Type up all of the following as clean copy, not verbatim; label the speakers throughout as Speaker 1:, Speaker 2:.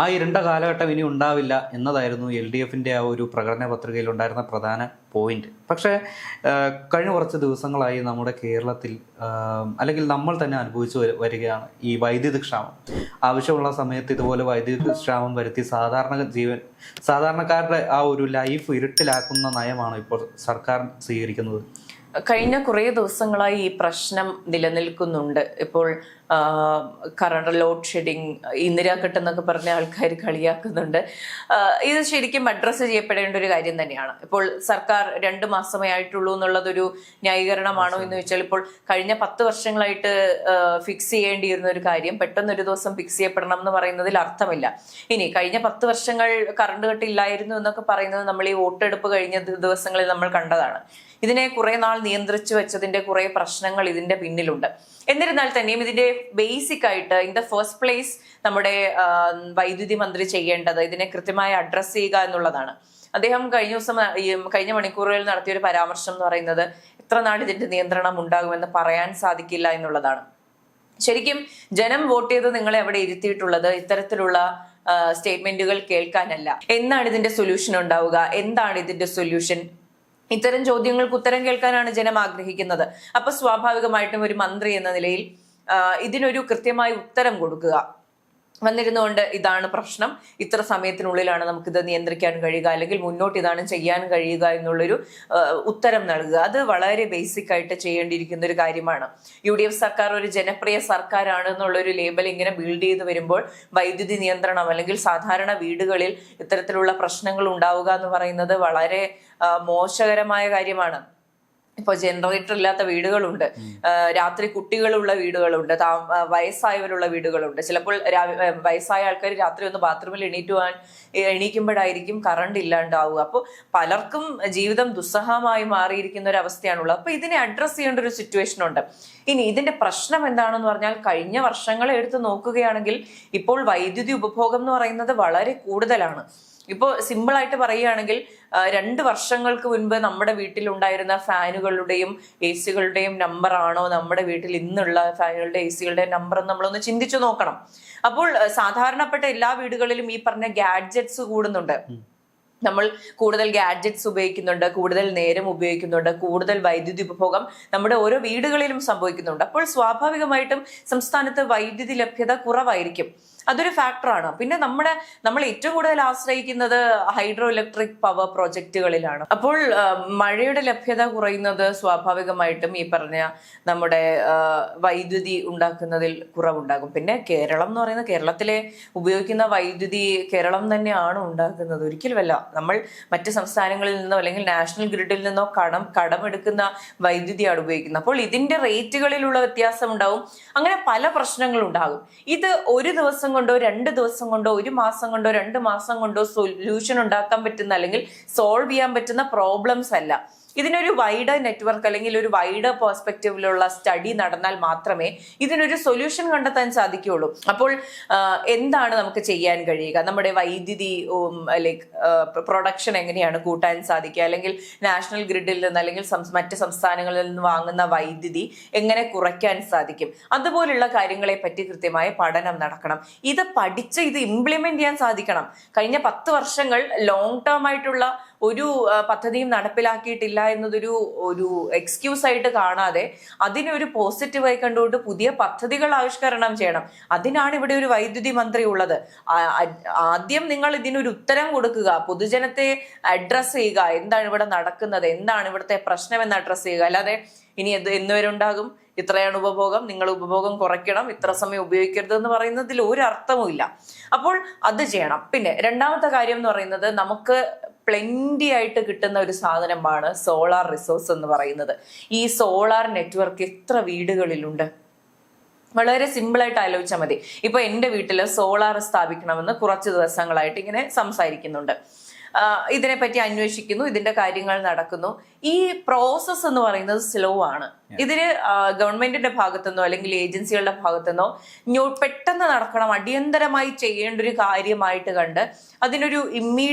Speaker 1: ആ ഇരുണ്ട കാലഘട്ടം ഇനി ഉണ്ടാവില്ല എന്നതായിരുന്നു LDFിൻ്റെ ആ ഒരു പ്രകടന പത്രികയിൽ ഉണ്ടായിരുന്ന പ്രധാന പോയിന്റ്. പക്ഷേ കഴിഞ്ഞ കുറച്ച് ദിവസങ്ങളായി നമ്മുടെ കേരളത്തിൽ അല്ലെങ്കിൽ നമ്മൾ തന്നെ അനുഭവിച്ചു വരികയാണ് ഈ വൈദ്യുതി ക്ഷാമം. ആവശ്യമുള്ള സമയത്ത് ഇതുപോലെ വൈദ്യുതി ക്ഷാമം വരുത്തി സാധാരണക്കാരുടെ ആ ഒരു ലൈഫ് ഇരുട്ടിലാക്കുന്ന നയമാണ് ഇപ്പോൾ സർക്കാർ സ്വീകരിക്കുന്നത്.
Speaker 2: കഴിഞ്ഞ കുറേ ദിവസങ്ങളായി ഈ പ്രശ്നം നിലനിൽക്കുന്നുണ്ട്. ഇപ്പോൾ കറണ്ട് ലോഡ് ഷെഡിങ്, ഇന്ദിരാഘട്ട് എന്നൊക്കെ പറഞ്ഞ ആൾക്കാർ കളിയാക്കുന്നുണ്ട്. ഇത് ശരിക്കും അഡ്രസ്സ് ചെയ്യപ്പെടേണ്ട ഒരു കാര്യം തന്നെയാണ്. ഇപ്പോൾ സർക്കാർ 2 മാസമേ ആയിട്ടുള്ളൂ എന്നുള്ളതൊരു ന്യായീകരണമാണോ എന്ന് വെച്ചാൽ, ഇപ്പോൾ കഴിഞ്ഞ 10 വർഷങ്ങളായിട്ട് ഫിക്സ് ചെയ്യേണ്ടിയിരുന്ന ഒരു കാര്യം പെട്ടെന്ന് ഒരു ദിവസം ഫിക്സ് ചെയ്യപ്പെടണം എന്ന് പറയുന്നതിൽ അർത്ഥമില്ല. ഇനി കഴിഞ്ഞ 10 വർഷങ്ങൾ കറണ്ട് കട്ടില്ലായിരുന്നു എന്നൊക്കെ പറയുന്നത് നമ്മൾ ഈ വോട്ടെടുപ്പ് കഴിഞ്ഞ ദിവസങ്ങളിൽ നമ്മൾ കണ്ടതാണ്. ഇതിനെ കുറെ നാൾ നിയന്ത്രിച്ചു വെച്ചതിന്റെ കുറെ പ്രശ്നങ്ങൾ ഇതിന്റെ പിന്നിലുണ്ട്. എന്നിരുന്നാൽ തന്നെയും ഇതിന്റെ ബേസിക് ആയിട്ട് ഇൻ ദ ഫസ്റ്റ് പ്ലേസ് നമ്മുടെ വൈദ്യുതി മന്ത്രി ചെയ്യേണ്ടത് ഇതിനെ കൃത്യമായി അഡ്രസ് ചെയ്യുക എന്നുള്ളതാണ്. അദ്ദേഹം കഴിഞ്ഞ മണിക്കൂറുകളിൽ നടത്തിയ ഒരു പരാമർശം എന്ന് പറയുന്നത് എത്ര നാൾ ഇതിന്റെ നിയന്ത്രണം ഉണ്ടാകുമെന്ന് പറയാൻ സാധിക്കില്ല എന്നുള്ളതാണ്. ശരിക്കും ജനം വോട്ട് ചെയ്ത് നിങ്ങളെ അവിടെ ഇരുത്തിയിട്ടുള്ളത് ഇത്തരത്തിലുള്ള സ്റ്റേറ്റ്മെന്റുകൾ കേൾക്കാനല്ല. എന്നാണ് ഇതിന്റെ സൊല്യൂഷൻ ഉണ്ടാവുക, എന്താണ് ഇതിന്റെ സൊല്യൂഷൻ, ഇത്തരം ചോദ്യങ്ങൾക്ക് ഉത്തരം കേൾക്കാനാണ് ജനം ആഗ്രഹിക്കുന്നത്. അപ്പൊ സ്വാഭാവികമായിട്ടും ഒരു മന്ത്രി എന്ന നിലയിൽ ഇതിനൊരു കൃത്യമായ ഉത്തരം കൊടുക്കുക, വന്നിരുന്നുകൊണ്ട് ഇതാണ് പ്രശ്നം, ഇത്ര സമയത്തിനുള്ളിലാണ് നമുക്കിത് നിയന്ത്രിക്കാൻ കഴിയുക, അല്ലെങ്കിൽ മുന്നോട്ട് ഇതാണ് ചെയ്യാൻ കഴിയുക എന്നുള്ളൊരു ഉത്തരം നൽകുക. അത് വളരെ ബേസിക് ആയിട്ട് ചെയ്യേണ്ടിയിരിക്കുന്ന ഒരു കാര്യമാണ്. UDF സർക്കാർ ഒരു ജനപ്രിയ സർക്കാരാണ് എന്നുള്ളൊരു ലേബൽ ഇങ്ങനെ ബിൽഡ് ചെയ്ത് വരുമ്പോൾ വൈദ്യുതി നിയന്ത്രണം അല്ലെങ്കിൽ സാധാരണ വീടുകളിൽ ഇത്തരത്തിലുള്ള പ്രശ്നങ്ങൾ ഉണ്ടാവുക എന്ന് പറയുന്നത് വളരെ മോശകരമായ കാര്യമാണ്. ഇപ്പൊ ജനറേറ്റർ ഇല്ലാത്ത വീടുകളുണ്ട്, രാത്രി കുട്ടികളുള്ള വീടുകളുണ്ട്, വയസ്സായവരുള്ള വീടുകളുണ്ട്. ചിലപ്പോൾ വയസ്സായ ആൾക്കാർ രാത്രി ഒന്ന് ബാത്റൂമിൽ എണീക്കുമ്പോഴായിരിക്കും കറണ്ട് ഇല്ലാണ്ടാവുക. അപ്പോൾ പലർക്കും ജീവിതം ദുസ്സഹമായി മാറിയിരിക്കുന്ന ഒരു അവസ്ഥയാണുള്ളത്. അപ്പൊ ഇതിനെ അഡ്രസ് ചെയ്യേണ്ട ഒരു സിറ്റുവേഷൻ ഉണ്ട്. ഇനി ഇതിന്റെ പ്രശ്നം എന്താണെന്ന് പറഞ്ഞാൽ, കഴിഞ്ഞ വർഷങ്ങളെ എടുത്ത് നോക്കുകയാണെങ്കിൽ ഇപ്പോൾ വൈദ്യുതി ഉപഭോഗം എന്ന് പറയുന്നത് വളരെ കൂടുതലാണ്. ഇപ്പോൾ സിമ്പിളായിട്ട് പറയുകയാണെങ്കിൽ 2 വർഷങ്ങൾക്ക് മുൻപ് നമ്മുടെ വീട്ടിലുണ്ടായിരുന്ന ഫാനുകളുടെയും AC-കളുടെയും നമ്പർ ആണോ നമ്മുടെ വീട്ടിൽ ഇന്നുള്ള ഫാനുകളുടെ AC-കളുടെയും നമ്പർ നമ്മളൊന്ന് ചിന്തിച്ചു നോക്കണം. അപ്പോൾ സാധാരണപ്പെട്ട എല്ലാ വീടുകളിലും ഈ പറഞ്ഞ ഗാഡ്ജറ്റ്സ് കൂടുന്നുണ്ട്. നമ്മൾ കൂടുതൽ ഗാഡ്ജറ്റ്സ് ഉപയോഗിക്കുന്നുണ്ട്, കൂടുതൽ നേരം ഉപയോഗിക്കുന്നുണ്ട്, കൂടുതൽ വൈദ്യുതി ഉപഭോഗം നമ്മുടെ ഓരോ വീടുകളിലും സംഭവിക്കുന്നുണ്ട്. അപ്പോൾ സ്വാഭാവികമായിട്ടും സംസ്ഥാനത്ത് വൈദ്യുതി ലഭ്യത കുറവായിരിക്കും. അതൊരു ഫാക്ടറാണ്. പിന്നെ നമ്മൾ ഏറ്റവും കൂടുതൽ ആശ്രയിക്കുന്നത് ഹൈഡ്രോ ഇലക്ട്രിക് പവർ പ്രോജക്റ്റുകളിലാണ്. അപ്പോൾ മഴയുടെ ലഭ്യത കുറയുന്നത് സ്വാഭാവികമായിട്ടും ഈ പറഞ്ഞ നമ്മുടെ വൈദ്യുതി ഉണ്ടാക്കുന്നതിൽ കുറവുണ്ടാകും. പിന്നെ കേരളം എന്ന് പറയുന്നത്, കേരളത്തിലെ ഉപയോഗിക്കുന്ന വൈദ്യുതി കേരളം തന്നെയാണ് ഉണ്ടാക്കുന്നത്, ഒരിക്കലുമല്ല നമ്മൾ മറ്റ് സംസ്ഥാനങ്ങളിൽ നിന്നോ അല്ലെങ്കിൽ നാഷണൽ ഗ്രിഡിൽ നിന്നോ കടമെടുക്കുന്ന വൈദ്യുതിയാണ് ഉപയോഗിക്കുന്നത്. അപ്പോൾ ഇതിന്റെ റേറ്റുകളിലുള്ള വ്യത്യാസം ഉണ്ടാവും. അങ്ങനെ പല പ്രശ്നങ്ങളുണ്ടാകും. ഇത് ഒരു ദിവസം കൊണ്ടോ 2 ദിവസം കൊണ്ടോ 1 മാസം കൊണ്ടോ 2 മാസം കൊണ്ടോ സൊല്യൂഷൻ ഉണ്ടാക്കാൻ പറ്റുന്ന അല്ലെങ്കിൽ സോൾവ് ചെയ്യാൻ പറ്റുന്ന പ്രോബ്ലംസ് അല്ല. ഇതിനൊരു വൈഡ് നെറ്റ്വർക്ക് അല്ലെങ്കിൽ ഒരു വൈഡ് പെർസ്പെക്റ്റീവിലുള്ള സ്റ്റഡി നടന്നാൽ മാത്രമേ ഇതിനൊരു സൊല്യൂഷൻ കണ്ടെത്താൻ സാധിക്കുകയുള്ളൂ. അപ്പോൾ എന്താണ് നമുക്ക് ചെയ്യാൻ കഴിയുക? നമ്മുടെ വൈദ്യുതി ലൈക്ക് പ്രൊഡക്ഷൻ എങ്ങനെയാണ് കൂട്ടാൻ സാധിക്കുക, അല്ലെങ്കിൽ നാഷണൽ ഗ്രിഡിൽ നിന്ന് അല്ലെങ്കിൽ മറ്റ് സംസ്ഥാനങ്ങളിൽ നിന്ന് വാങ്ങുന്ന വൈദ്യുതി എങ്ങനെ കുറയ്ക്കാൻ സാധിക്കും, അതുപോലുള്ള കാര്യങ്ങളെ പറ്റി കൃത്യമായ പഠനം നടക്കണം. ഇത് പഠിച്ച് ഇത് ഇംപ്ലിമെന്റ് ചെയ്യാൻ സാധിക്കണം. കഴിഞ്ഞ 10 വർഷങ്ങൾ ലോങ് ടേം ആയിട്ടുള്ള ഒരു പദ്ധതിയും നടപ്പിലാക്കിയിട്ടില്ല എന്നതൊരു എക്സ്ക്യൂസ് ആയിട്ട് കാണാതെ അതിനൊരു പോസിറ്റീവായി കണ്ടുകൊണ്ട് പുതിയ പദ്ധതികൾ ആവിഷ്കരണം ചെയ്യണം. അതിനാണ് ഇവിടെ ഒരു വൈദ്യുതി മന്ത്രി ഉള്ളത്. ആദ്യം നിങ്ങൾ ഇതിനൊരു ഉത്തരം കൊടുക്കുക, പൊതുജനത്തെ അഡ്രസ് ചെയ്യുക, എന്താണ് ഇവിടെ നടക്കുന്നത്, എന്താണ് ഇവിടുത്തെ പ്രശ്നം എന്ന് അഡ്രസ് ചെയ്യുക. അല്ലാതെ ഇനി എന്നുവരെ ഉണ്ടാകും, ഇത്രയാണ് ഉപഭോഗം, നിങ്ങൾ ഉപഭോഗം കുറയ്ക്കണം, ഇത്ര സമയം ഉപയോഗിക്കരുത് എന്ന് പറയുന്നതിൽ ഒരു അർത്ഥവുമില്ല. അപ്പോൾ അത് ചെയ്യണം. പിന്നെ രണ്ടാമത്തെ കാര്യം എന്ന് പറയുന്നത്, നമുക്ക് പ്ലെന്റി ആയിട്ട് കിട്ടുന്ന ഒരു സാധനമാണ് സോളാർ റിസോഴ്സ് എന്ന് പറയുന്നത്. ഈ സോളാർ നെറ്റ്വർക്ക് എത്ര വീടുകളിലുണ്ട്? വളരെ സിമ്പിളായിട്ട് ആലോചിച്ചാൽ മതി. ഇപ്പൊ എൻ്റെ വീട്ടിൽ സോളാർ സ്ഥാപിക്കണമെന്ന് കുറച്ച് ദിവസങ്ങളായിട്ട് ഇങ്ങനെ സംസാരിക്കുന്നുണ്ട്. ഇതിനെപ്പറ്റി അന്വേഷിക്കുന്നു, ഇതിന്റെ കാര്യങ്ങൾ നടക്കുന്നു. ഈ പ്രോസസ്സ് എന്ന് പറയുന്നത് സ്ലോ ആണ്. ഇതിന് ഗവൺമെന്റിന്റെ ഭാഗത്തുനിന്നോ അല്ലെങ്കിൽ ഏജൻസികളുടെ ഭാഗത്തുനിന്നോ പെട്ടെന്ന് നടക്കണം, അടിയന്തരമായി ചെയ്യേണ്ട ഒരു കാര്യമായിട്ട് കണ്ട് അതിനൊരു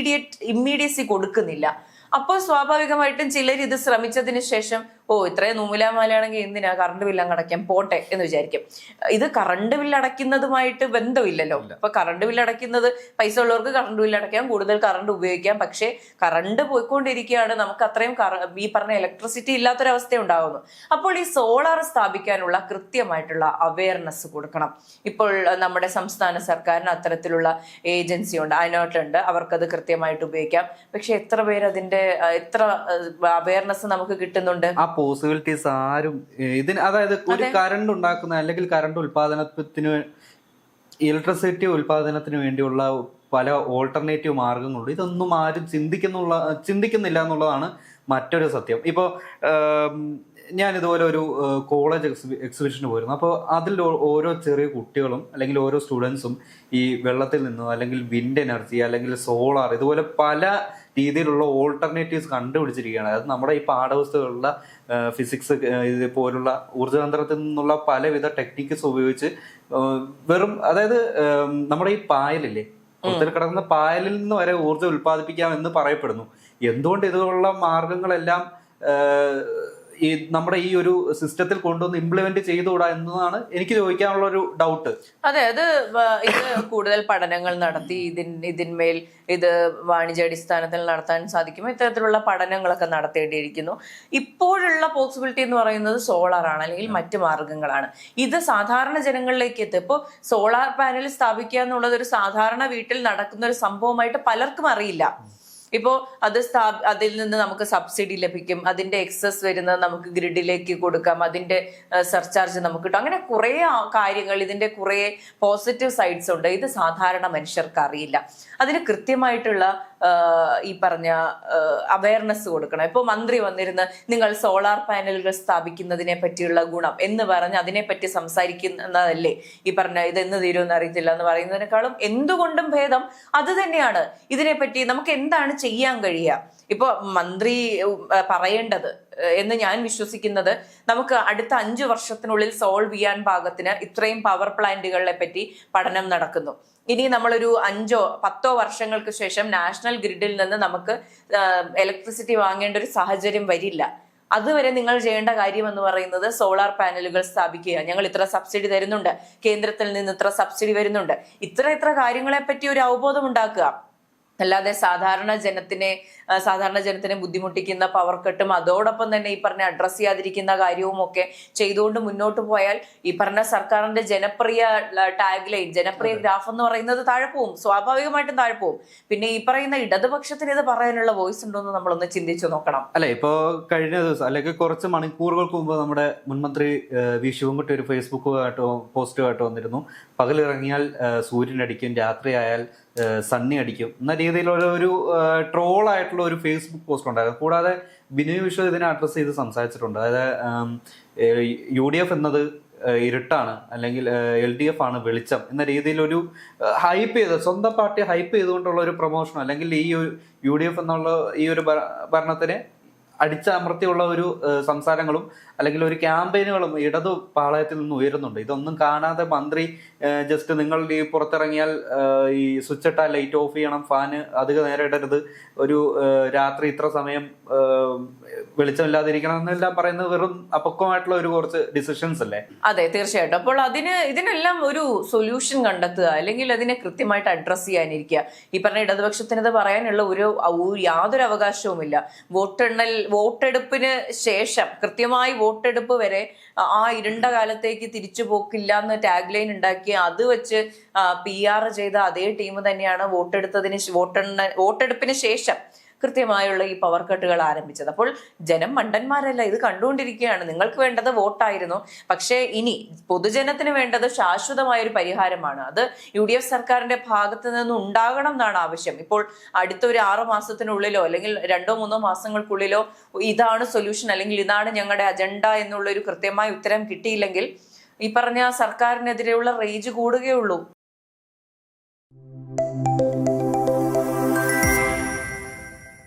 Speaker 2: ഇമ്മീഡിയസി കൊടുക്കുന്നില്ല. അപ്പോൾ സ്വാഭാവികമായിട്ടും ചിലർ ഇത് ശ്രമിച്ചതിന് ശേഷം ഇത്രയും നൂലാമാലയാണെങ്കിൽ എന്തിനാ കറണ്ട് ബില്ല് അങ്ങ് അടയ്ക്കാൻ പോട്ടെ എന്ന് വിചാരിക്കും. ഇത് കറണ്ട് ബില്ല് അടയ്ക്കുന്നതുമായിട്ട് ബന്ധമില്ലല്ലോ. ഇപ്പൊ കറണ്ട് ബില്ല് അടയ്ക്കുന്നത് പൈസ ഉള്ളവർക്ക് കറണ്ട് ബില്ല് അടയ്ക്കാം, കൂടുതൽ കറണ്ട് ഉപയോഗിക്കാം. പക്ഷേ കറണ്ട് പോയിക്കൊണ്ടിരിക്കുകയാണ്, നമുക്ക് അത്രയും ഈ പറഞ്ഞ ഇലക്ട്രിസിറ്റി ഇല്ലാത്തൊരവസ്ഥ ഉണ്ടാകുന്നു. അപ്പോൾ ഈ സോളാർ സ്ഥാപിക്കാനുള്ള കൃത്യമായിട്ടുള്ള അവയർനെസ് കൊടുക്കണം. ഇപ്പോൾ നമ്മുടെ സംസ്ഥാന സർക്കാരിന് അത്തരത്തിലുള്ള ഏജൻസി ഉണ്ട്, അതിനോട്ടുണ്ട്, അവർക്കത് കൃത്യമായിട്ട് ഉപയോഗിക്കാം. പക്ഷെ എത്ര പേര് അതിന്റെ എത്ര അവയർനെസ് നമുക്ക് കിട്ടുന്നുണ്ട്?
Speaker 1: ആ പോസിബിലിറ്റീസ് ആരും ഇതിന്, അതായത് ഒരു കറണ്ട് ഉണ്ടാക്കുന്ന അല്ലെങ്കിൽ കറണ്ട് ഉൽപാദനത്തിന്, ഇലക്ട്രിസിറ്റി ഉൽപാദനത്തിന് വേണ്ടിയുള്ള പല ഓൾട്ടർനേറ്റീവ് മാർഗങ്ങളുണ്ട്. ഇതൊന്നും ആരും ചിന്തിക്കുന്നില്ല എന്നുള്ളതാണ് മറ്റൊരു സത്യം. ഇപ്പോൾ ഞാൻ ഇതുപോലെ ഒരു കോളേജ് എക്സിബിഷന് പോയിരുന്നു. അപ്പോൾ അതിൽ ഓരോ ചെറിയ കുട്ടികളും അല്ലെങ്കിൽ ഓരോ സ്റ്റുഡൻസും ഈ വെള്ളത്തിൽ നിന്നോ അല്ലെങ്കിൽ വിൻഡ് എനർജി അല്ലെങ്കിൽ സോളാർ ഇതുപോലെ പല രീതിയിലുള്ള ഓൾട്ടർനേറ്റീവ്സ് കണ്ടുപിടിച്ചിരിക്കുകയാണ്. അത് നമ്മുടെ ഈ പാഠപുസ്തകങ്ങളിലുള്ള ഫിസിക്സ് ഇതുപോലുള്ള ഊർജ്ജതന്ത്രത്തിൽ നിന്നുള്ള പലവിധ ടെക്നിക്സ് ഉപയോഗിച്ച് വെറും, അതായത് നമ്മുടെ ഈ പായലില്ലേ, പുറത്തിൽ കിടക്കുന്ന പായലിൽ നിന്ന് വരെ ഊർജ്ജം ഉൽപ്പാദിപ്പിക്കാം എന്ന് പറയപ്പെടുന്നു. എന്തുകൊണ്ട് ഇതുപോലുള്ള മാർഗങ്ങളെല്ലാം ഈ നമ്മുടെ ഈ ഒരു സിസ്റ്റത്തിൽ കൊണ്ടുവന്ന് ഇംപ്ലിമെന്റ് ചെയ്തുകൂടാ എന്നതാണ് എനിക്ക് ചോദിക്കാനുള്ള ഒരു ഡൗട്ട്.
Speaker 2: അതെ, ഇത് കൂടുതൽ പഠനങ്ങൾ നടത്തി ഇതിന്മേൽ ഇത് വാണിജ്യാടിസ്ഥാനത്തിൽ നടത്താൻ സാധിക്കും. ഇത്തരത്തിലുള്ള പഠനങ്ങളൊക്കെ നടത്തേണ്ടിയിരിക്കുന്നു. ഇപ്പോഴുള്ള പോസിബിലിറ്റി എന്ന് പറയുന്നത് സോളാർ ആണ്, അല്ലെങ്കിൽ മറ്റു മാർഗങ്ങളാണ്. ഇത് സാധാരണ ജനങ്ങളിലേക്ക് എത്തും. ഇപ്പോൾ സോളാർ പാനൽ സ്ഥാപിക്കുക എന്നുള്ളത് ഒരു സാധാരണ വീട്ടിൽ നടക്കുന്ന ഒരു സംഭവമായിട്ട് പലർക്കും അറിയില്ല. ഇപ്പോൾ അതിൽ നിന്ന് നമുക്ക് സബ്സിഡി ലഭിക്കും, അതിന്റെ എക്സസ് വരുന്നത് നമുക്ക് ഗ്രിഡിലേക്ക് കൊടുക്കാം, അതിന്റെ സർചാർജ് നമുക്ക് കിട്ടും. അങ്ങനെ കുറെ കാര്യങ്ങൾ, ഇതിന്റെ കുറെ പോസിറ്റീവ് സൈഡ്സ് ഉണ്ട്. ഇത് സാധാരണ മനുഷ്യർക്ക് അറിയില്ല. അതിന് കൃത്യമായിട്ടുള്ള ഈ പറഞ്ഞ അവയർനെസ് കൊടുക്കണം. ഇപ്പോൾ മന്ത്രി വന്നിരുന്ന് നിങ്ങൾ സോളാർ പാനലുകൾ സ്ഥാപിക്കുന്നതിനെ പറ്റിയുള്ള ഗുണം എന്ന് പറഞ്ഞ് അതിനെപ്പറ്റി സംസാരിക്കുന്നതല്ലേ ഈ പറഞ്ഞ ഇതെന്ന് തീരുമെന്ന് അറിയത്തില്ല എന്ന് പറയുന്നതിനേക്കാളും എന്തുകൊണ്ടും ഭേദം അത് തന്നെയാണ്. ഇതിനെപ്പറ്റി നമുക്ക് എന്താണ് ചെയ്യാൻ കഴിയുക? ഇപ്പൊ മന്ത്രി പറയേണ്ടത് എന്ന് ഞാൻ വിശ്വസിക്കുന്നത്, നമുക്ക് അടുത്ത 5 വർഷത്തിനുള്ളിൽ സോൾവ് ചെയ്യാൻ പാകത്തിന് ഇത്രയും പവർ പ്ലാന്റുകളെ പറ്റി പഠനം നടക്കുന്നു. ഇനി നമ്മളൊരു 5-10 വർഷങ്ങൾക്ക് ശേഷം നാഷണൽ ഗ്രിഡിൽ നിന്ന് നമുക്ക് ഇലക്ട്രിസിറ്റി വാങ്ങേണ്ട ഒരു സാഹചര്യം വരില്ല. അതുവരെ നിങ്ങൾ ചെയ്യേണ്ട കാര്യം എന്ന് പറയുന്നത് സോളാർ പാനലുകൾ സ്ഥാപിക്കുക. ഞങ്ങൾ ഇത്ര സബ്സിഡി തരുന്നുണ്ട്, കേന്ദ്രത്തിൽ നിന്ന് ഇത്ര സബ്സിഡി വരുന്നുണ്ട്, ഇത്ര കാര്യങ്ങളെ പറ്റി ഒരു അവബോധം ഉണ്ടാക്കുക. അല്ലാതെ സാധാരണ ജനത്തിനെ ബുദ്ധിമുട്ടിക്കുന്ന പവർ കട്ടും അതോടൊപ്പം തന്നെ ഈ പറഞ്ഞ അഡ്രസ് ചെയ്യാതിരിക്കുന്ന കാര്യവും ഒക്കെ ചെയ്തുകൊണ്ട് മുന്നോട്ട് പോയാൽ ഈ പറഞ്ഞ സർക്കാരിന്റെ ജനപ്രിയ ടാഗ് ലൈൻ, ജനപ്രിയ ഗ്രാഫ് എന്ന് പറയുന്നത് താഴെ പോവും, സ്വാഭാവികമായിട്ടും താഴെ പോവും. പിന്നെ ഈ പറയുന്ന ഇടതുപക്ഷത്തിന് ഇത് പറയാനുള്ള വോയിസ് ഉണ്ടോ എന്ന് നമ്മളൊന്ന് ചിന്തിച്ചു നോക്കണം.
Speaker 1: അല്ലെ, ഇപ്പോ കഴിഞ്ഞ ദിവസം അല്ലെങ്കിൽ കുറച്ച് മണിക്കൂറുകൾക്ക് മുമ്പ് നമ്മുടെ മുൻമന്ത്രി വി ശിവൻകുട്ടി ഒരു ഫേസ്ബുക്ക് പോസ്റ്റുമായിട്ട് വന്നിരുന്നു. പകലിറങ്ങിയാൽ സൂര്യൻ അടിക്കും, രാത്രിയായാൽ സണ്ണി അടിക്കും എന്ന രീതിയിലുള്ള ഒരു ട്രോളായിട്ടുള്ള ഒരു ഫേസ്ബുക്ക് പോസ്റ്റ് ഉണ്ടായിരുന്നു. കൂടാതെ ബിനോയ് വിശ്വം ഇതിനെ അഡ്രസ്സ് ചെയ്ത് സംസാരിച്ചിട്ടുണ്ട്. അതായത് UDF എന്നത് ഇരുട്ടാണ്, അല്ലെങ്കിൽ LDF ആണ് വെളിച്ചം എന്ന രീതിയിലൊരു ഹൈപ്പ് ചെയ്ത്, സ്വന്തം പാർട്ടി ഹൈപ്പ് ചെയ്തുകൊണ്ടുള്ള ഒരു പ്രൊമോഷൻ, അല്ലെങ്കിൽ ഈ UDF എന്നുള്ള ഈ ഒരു ഭരണത്തിനെ അടിച്ചമർത്തിയുള്ള ഒരു സംസാരങ്ങളും അല്ലെങ്കിൽ ഒരു ക്യാമ്പയിനുകളും ഇടതു പാളയത്തിൽ നിന്ന് ഉയരുന്നുണ്ട്. ഇതൊന്നും കാണാതെ മന്ത്രി ജസ്റ്റ് നിങ്ങൾ ഈ പുറത്തിറങ്ങിയാൽ ഈ സ്വിച്ച് ഇട്ടാൽ ലൈറ്റ് ഓഫ് ചെയ്യണം, ഫാന് അധികം നേരം ഇടരുത്, ഒരു രാത്രി ഇത്ര സമയം വെളിച്ചമില്ലാതിരിക്കണം എന്നെല്ലാം പറയുന്നത് വെറും അപക്വമായിട്ടുള്ള ഒരു കുറച്ച് ഡിസിഷൻസ് അല്ലേ?
Speaker 2: അതെ, തീർച്ചയായിട്ടും. അപ്പോൾ ഇതിനെല്ലാം ഒരു സൊല്യൂഷൻ കണ്ടെത്തുക, അല്ലെങ്കിൽ അതിനെ കൃത്യമായിട്ട് അഡ്രസ് ചെയ്യാനിരിക്കുക. ഈ പറഞ്ഞ ഇടതുപക്ഷത്തിനത് പറയാനുള്ള യാതൊരു അവകാശവുമില്ല. വോട്ടെടുപ്പിന് ശേഷം, കൃത്യമായി വോട്ടെടുപ്പ് വരെ ആ ഇരുണ്ട കാലത്തേക്ക് തിരിച്ചു പോക്കില്ല എന്ന് ടാഗ് ലൈൻ ഉണ്ടാക്കി അത് വെച്ച് PR ചെയ്ത അതേ ടീം തന്നെയാണ് വോട്ടെടുപ്പിന് ശേഷം കൃത്യമായുള്ള ഈ പവർ കട്ടുകൾ ആരംഭിച്ചത്. അപ്പോൾ ജനം മണ്ടന്മാരല്ല, ഇത് കണ്ടുകൊണ്ടിരിക്കുകയാണ്. നിങ്ങൾക്ക് വേണ്ടത് വോട്ടായിരുന്നു, പക്ഷേ ഇനി പൊതുജനത്തിന് വേണ്ടത് ശാശ്വതമായ ഒരു പരിഹാരമാണ്. അത് UDF സർക്കാരിന്റെ ഭാഗത്ത് നിന്ന് ഉണ്ടാകണം എന്നാണ് ആവശ്യം. ഇപ്പോൾ അടുത്തൊരു 6 മാസത്തിനുള്ളിലോ അല്ലെങ്കിൽ 2-3 മാസങ്ങൾക്കുള്ളിലോ ഇതാണ് സൊല്യൂഷൻ, അല്ലെങ്കിൽ ഇതാണ് ഞങ്ങളുടെ അജണ്ട എന്നുള്ള ഒരു കൃത്യമായ ഉത്തരം കിട്ടിയില്ലെങ്കിൽ ഈ പറഞ്ഞ സർക്കാരിനെതിരെയുള്ള റേജ് കൂടുകയുള്ളൂ.